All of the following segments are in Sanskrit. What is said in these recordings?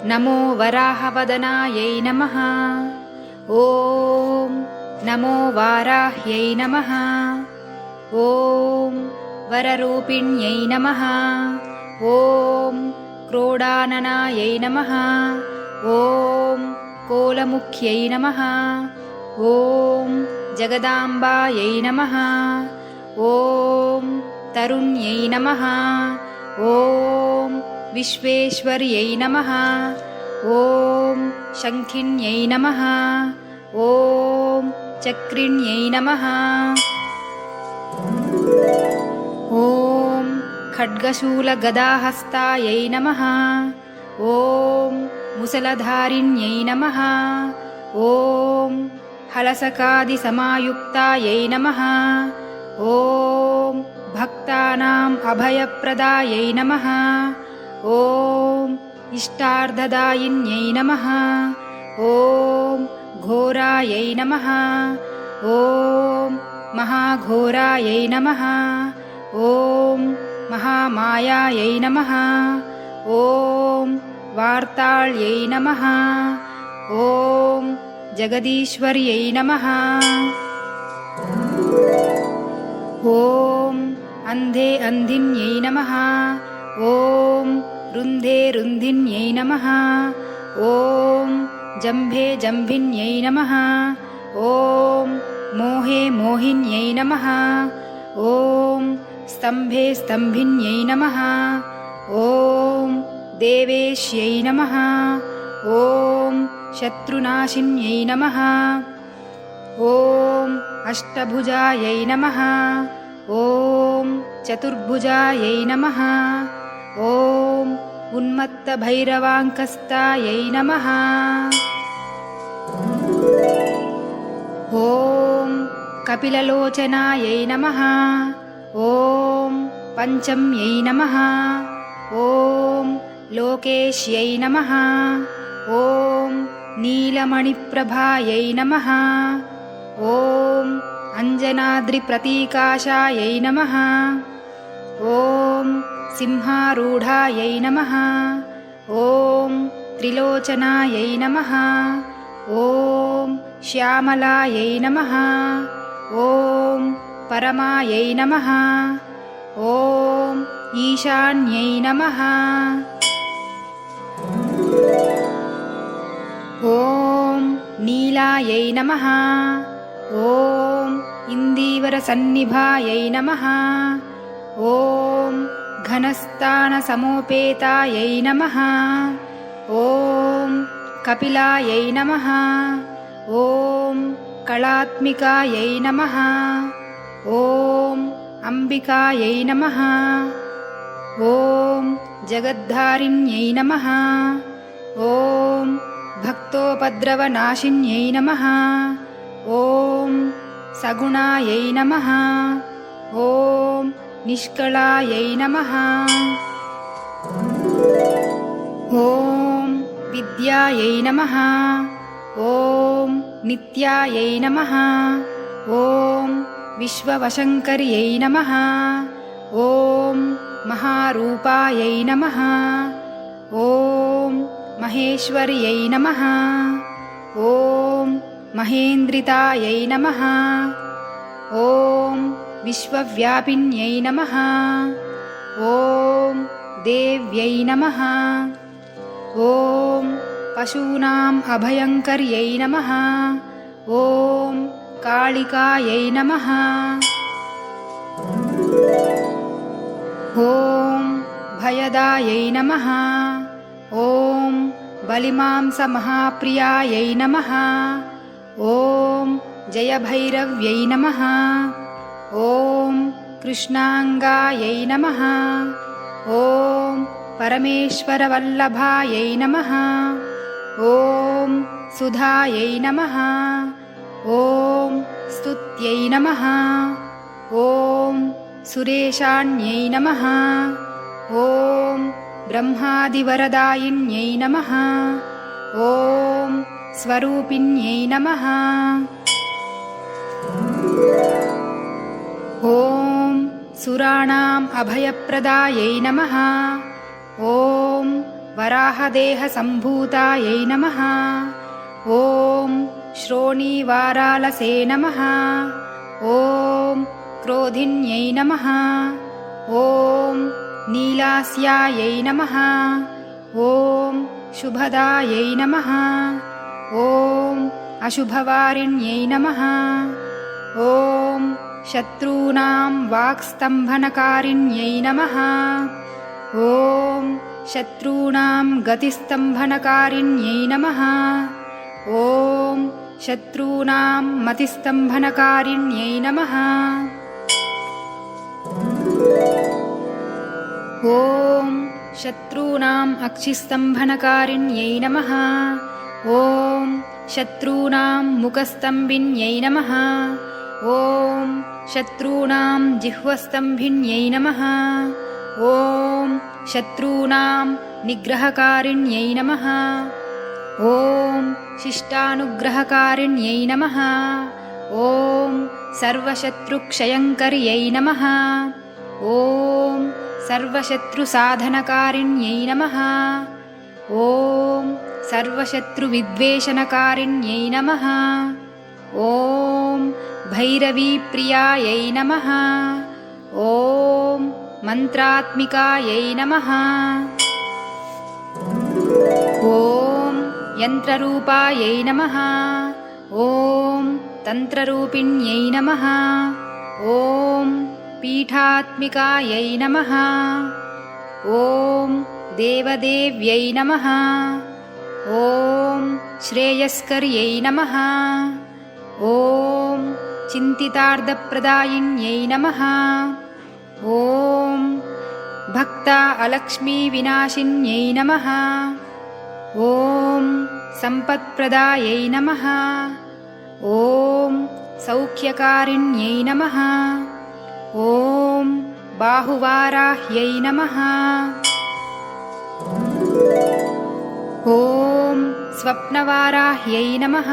नमो वराहवदनायै नमः। ॐ नमो वाराह्यै नमः। ॐ वररूपिण्यै नमः। ॐ क्रोडाननायै नमः। ॐ कोलमुख्यै नमः। ॐ जगदाम्बायै नमः। ॐ तरुण्यै नमः। ॐ विश्वेश्वर्यै नमः। ॐ शङ्खिन्यै नमः। ॐ चक्रिण्यै नमः। ॐ खड्गशूलगदाहस्तायै नमः। ॐ मुसलधारिण्यै नमः। ॐ हलसकादिसमायुक्तायै नमः। ॐ भक्तानाम् अभयप्रदायै नमः। ॐ इष्टार्थदायिन्यै नमः। ॐ घोरायै नमः। ॐ महाघोरायै नमः। ॐ महामायायै नमः। ॐ वार्ताळ्यै नमः। ॐ जगदीश्वर्यै नमः। ॐ अन्धे अन्धिन्यै नमः। ॐ रुन्धे रुन्धिन्यै नमः। ॐ जम्भे जम्भिन्यै नमः। ॐ मोहे मोहिन्यै नमः। ॐ स्तम्भे स्तम्भिन्यै नमः। ॐ देवेश्यै नमः। ॐ शत्रुनाशिन्यै नमः। ॐ अष्टभुजायै नमः। ॐ चतुर्भुजायै नमः। ॐ उन्मत्तभैरवाङ्कस्तायै नमः। ॐ कपिललोचनायै नमः। ॐ पञ्चम्यै नमः। ॐ लोकेश्यै नमः। ॐ नीलमणिप्रभायै नमः। ॐ अञ्जनाद्रिप्रतीकाशायै नमः। ॐ सिंहारूढायै नमः। ॐ त्रिलोचनायै नमः। ॐ श्यामलायै नमः। ॐ परमायै नमः। ॐ ईशान्यै नमः। ॐ नीलायै नमः। ॐ इन्दीवरसन्निभायै नमः। ॐ घनस्थानसमोपेतायै नमः। ॐ कपिलायै नमः। ॐ कलात्मिकायै नमः। ॐ अम्बिकायै नमः। ॐ जगद्धारिण्यै नमः। ॐ भक्तोपद्रवनाशिन्यै नमः। ॐ सगुणायै नमः। ॐ निष्कलायै नमः। ॐ विद्यायै नमः। ॐ नित्यायै नमः। ॐ विश्ववशङ्कर्यै नमः। ॐ महारूपायै नमः। ॐ महेश्वर्यै नमः। ॐ महेन्द्रितायै नमः। ॐ विश्वव्यापिन्यै नमः। ॐ देव्यै नमः। ॐ पशूनाम् अभयङ्कर्यै नमः। ॐ कालिकायै नमः। ॐ भयदायै नमः। ॐ बलिमांसमहाप्रियायै नमः। ॐ जयभैरव्यै नमः। ॐ कृष्णाङ्गायै नमः। ॐ परमेश्वरवल्लभायै नमः। ॐ सुधायै नमः। ॐ स्तुत्यै नमः। ॐ सुरेशान्यै नमः। ॐ ब्रह्मादिवरदायिन्यै नमः। ॐ स्वरूपिण्यै नमः। ॐ सुराणाम् अभयप्रदायै नमः। ॐ वराहदेहसम्भूतायै नमः। ॐ श्रोणीवारालसे नमः। ॐ क्रोधिन्यै नमः। ॐ नीलास्यायै नमः। ॐ शुभदायै नमः। ॐ अशुभवारिण्यै नमः। ॐ शत्रूणां वाक्स्तम्भनकारिण्यै नमः। ॐ शत्रूणां गतिस्तम्भनकारिण्यै नमः। ॐ शत्रूणां मतिस्तम्भनकारिण्यै नमः। ॐ शत्रूणाम् अक्षिस्तम्भनकारिण्यै नमः। ॐ शत्रूणां मुखस्तम्भिन्यै नमः। ॐ शत्रूणां जिह्वस्तम्भिन्यै नमः। ॐ शत्रूणां निग्रहकारिण्यै नमः। ॐ शिष्टानुग्रहकारिण्यै नमः। ॐ सर्वशत्रुक्षयङ्कर्यै नमः। ॐ सर्वशत्रुसाधनकारिण्यै नमः। ॐ सर्वशत्रुविद्वेषणकारिण्यै नमः। ॐ भैरवीप्रियायै नमः। ॐ मन्त्रात्मिकायै नमः। ॐ यन्त्ररूपायै नमः। ॐ तन्त्ररूपिण्यै नमः। ॐ पीठात्मिकायै नमः। ॐ देवदेव्यै नमः। ॐ श्रेयस्कर्यै नमः। ॐ चिन्तितार्थप्रदायिन्यै नमः। ॐ भक्ता अलक्ष्मीविनाशिन्यै नमः। ॐ सम्पत्प्रदायै नमः। ॐ सौख्यकारिण्यै नमः। ॐ बाहुवाराह्यै नमः। ॐ स्वप्नवाराह्यै नमः।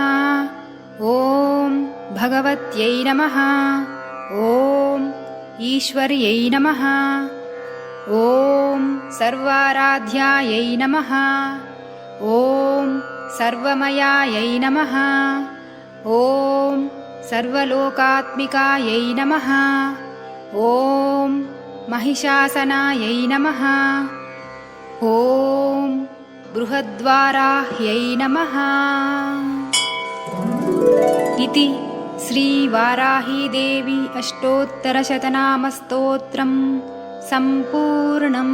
ॐ भगवत्यै नमः। ॐ ईश्वर्यै नमः। ॐ सर्वाराध्यायै नमः। ॐ सर्वमयायै नमः। ॐ सर्वलोकात्मिकायै नमः। ॐ महिषासनायै नमः। ॐ बृहद्वाराह्यै नमः। इति श्रीवाराहीदेवी अष्टोत्तरशतनामस्तोत्रम् सम्पूर्णम्।